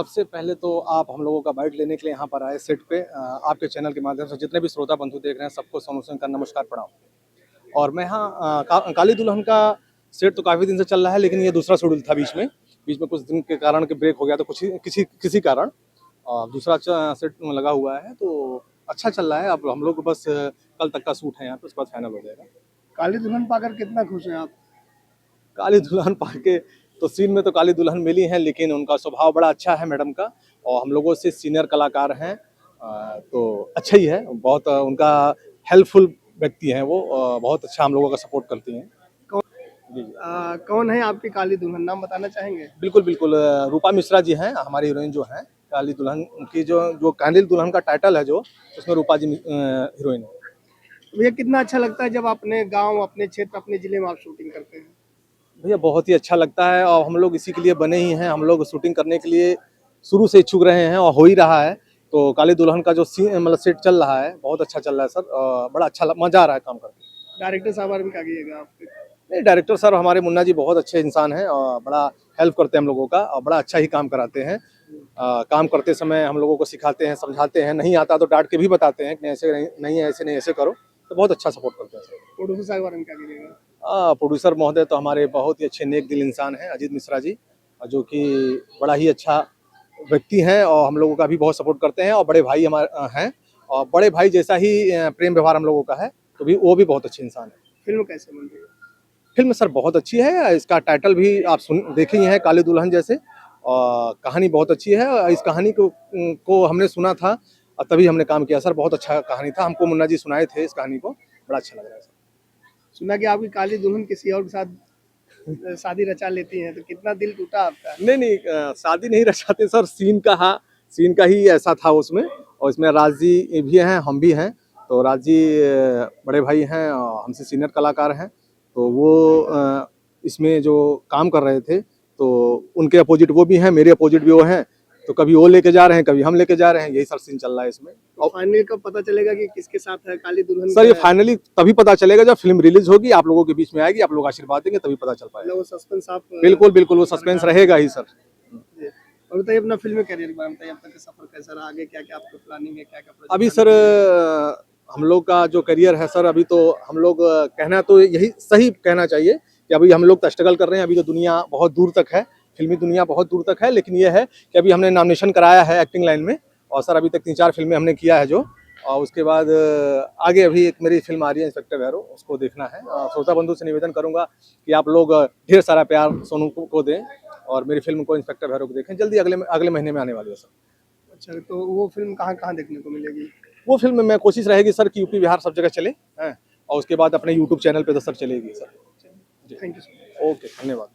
सबसे पहले तो आप हम लोगों का बाइट लेने के लिए यहाँ पर आए सेट पे। आपके चैनल के माध्यम से जितने भी श्रोता बंधु देख रहे हैं सबको सोनू सिंह का नमस्कार प्रणाम। और मैं यहाँ काली दुल्हन का सेट तो काफ़ी दिन से चल रहा है, लेकिन ये दूसरा शेड्यूल था बीच में कुछ दिन के कारण के ब्रेक हो गया, तो कुछ किसी कारण दूसरा सेट लगा हुआ है, तो अच्छा चल रहा है। अब हम लोग बस कल तक का शूट है यहाँ पे, उसके बाद फाइनल हो जाएगा। काली दुल्हन पाकर कितना खुश हैं आप? काली दुल्हन पाके तो सीन में तो काली दुल्हन मिली है, लेकिन उनका स्वभाव बड़ा अच्छा है मैडम का, और हम लोगों से सीनियर कलाकार हैं, तो अच्छा ही है। बहुत उनका हेल्पफुल व्यक्ति हैं वो, बहुत अच्छा हम लोगों का सपोर्ट करती हैं। कौन है आपकी काली दुल्हन, नाम बताना चाहेंगे? बिल्कुल रूपा मिश्रा जी हैं हमारी हीरोइन जो हैं। काली दुल्हन की जो काली दुल्हन का टाइटल है जो, उसमें रूपा जी हीरोइन है। भैया कितना अच्छा लगता है जब अपने गांव, अपने क्षेत्र, अपने जिले में आप शूटिंग करते हैं? भैया बहुत ही अच्छा लगता है, और हम लोग इसी के लिए बने ही हैं। हम लोग शूटिंग करने के लिए शुरू से इच्छुक रहे हैं और हो ही रहा है। तो काली दुल्हन का जो मतलब सेट चल रहा है, बहुत अच्छा चल रहा है सर, बड़ा अच्छा मजा आ रहा है काम करके। डायरेक्टर साहब बारे में क्या कहिएगा आपके? नहीं, डायरेक्टर सर हमारे मुन्ना जी बहुत अच्छे इंसान हैं, और बड़ा हेल्प करते हैं हम लोगों का, और बड़ा अच्छा ही काम कराते हैं। काम करते समय हम लोगों को सिखाते हैं, समझाते हैं, नहीं आता तो डांट के भी बताते हैं कि ऐसे नहीं है, ऐसे नहीं, ऐसे करो। तो बहुत अच्छा सपोर्ट करते हैं सर। प्रोड्यूसर साहब बारे में क्या कहिएगा? प्रोड्यूसर महोदय तो हमारे बहुत ही अच्छे नेक दिल इंसान हैं, अजीत मिश्रा जी, जो कि बड़ा ही अच्छा व्यक्ति हैं, और हम लोगों का भी बहुत सपोर्ट करते हैं, और बड़े भाई हमारे हैं, और बड़े भाई जैसा ही प्रेम व्यवहार हम लोगों का है, तो भी वो भी बहुत अच्छे इंसान है। फिल्म कैसे बन रही है? फिल्म सर बहुत अच्छी है, इसका टाइटल भी आप देखे ही हैं, काली दुल्हन जैसे, और कहानी बहुत अच्छी है। इस कहानी को हमने सुना था और तभी हमने काम किया सर। बहुत अच्छा कहानी था, हमको मुन्ना जी सुनाए थे इस कहानी को, बड़ा अच्छा लग रहा है सर। सुना कि आपकी काली दुल्हन किसी और के साथ शादी रचा लेती हैं, तो कितना दिल टूटा आपका? नहीं, शादी नहीं रचाते सर, सीन का ही ऐसा था उसमें। और इसमें राज जी भी हैं, हम भी हैं। तो राज जी बड़े भाई हैं, हमसे सीनियर कलाकार हैं, तो वो इसमें जो काम कर रहे थे, तो उनके अपोजिट वो भी हैं, मेरे अपोजिट भी वो हैं। तो कभी वो लेके जा रहे हैं, कभी हम लेके जा रहे हैं, यही सर सीन चल रहा है इसमें। और फाइनली कब पता चलेगा कि किसके साथ है काली दुल्हन? सर ये फाइनली तभी पता चलेगा जब फिल्म रिलीज होगी, आप लोगों के बीच में आएगी, आप लोग आशीर्वाद देंगे, तभी पता चल पाएगा। वो सस्पेंस आप बिल्कुल वो सस्पेंस रहेगा ही सर। और बताइए अपना फिल्म करियर के बारे में बताइए, अब तक का सफर कैसा रहा, आगे क्या क्या आपका प्लानिंग है, क्या क्या अभी सर हम लोग का जो करियर है सर, अभी तो हम लोग कहना तो यही सही कहना चाहिए कि अभी हम लोग तो स्ट्रगल कर रहे हैं। अभी तो दुनिया बहुत दूर तक है, फिल्मी दुनिया बहुत दूर तक है, लेकिन ये है कि अभी हमने नॉमिनेशन कराया है एक्टिंग लाइन में, और सर अभी तक 3-4 फिल्में हमने किया है जो, और उसके बाद आगे अभी एक मेरी फिल्म आ रही है इंस्पेक्टर भैरव, उसको देखना है। श्रोता बंधु से निवेदन करूंगा कि आप लोग ढेर सारा प्यार सोनू को दें, और मेरी फिल्म को इंस्पेक्टर भैरव को देखें, जल्दी अगले महीने में आने वाली है सर। अच्छा, तो वो फिल्म कहाँ कहाँ देखने को मिलेगी? वो फिल्म में कोशिश रहेगी सर कि यूपी बिहार सब जगह चले हैं, और उसके बाद अपने यूट्यूब चैनल पे तो सर चलेगी सर। Thank you. ओके, धन्यवाद।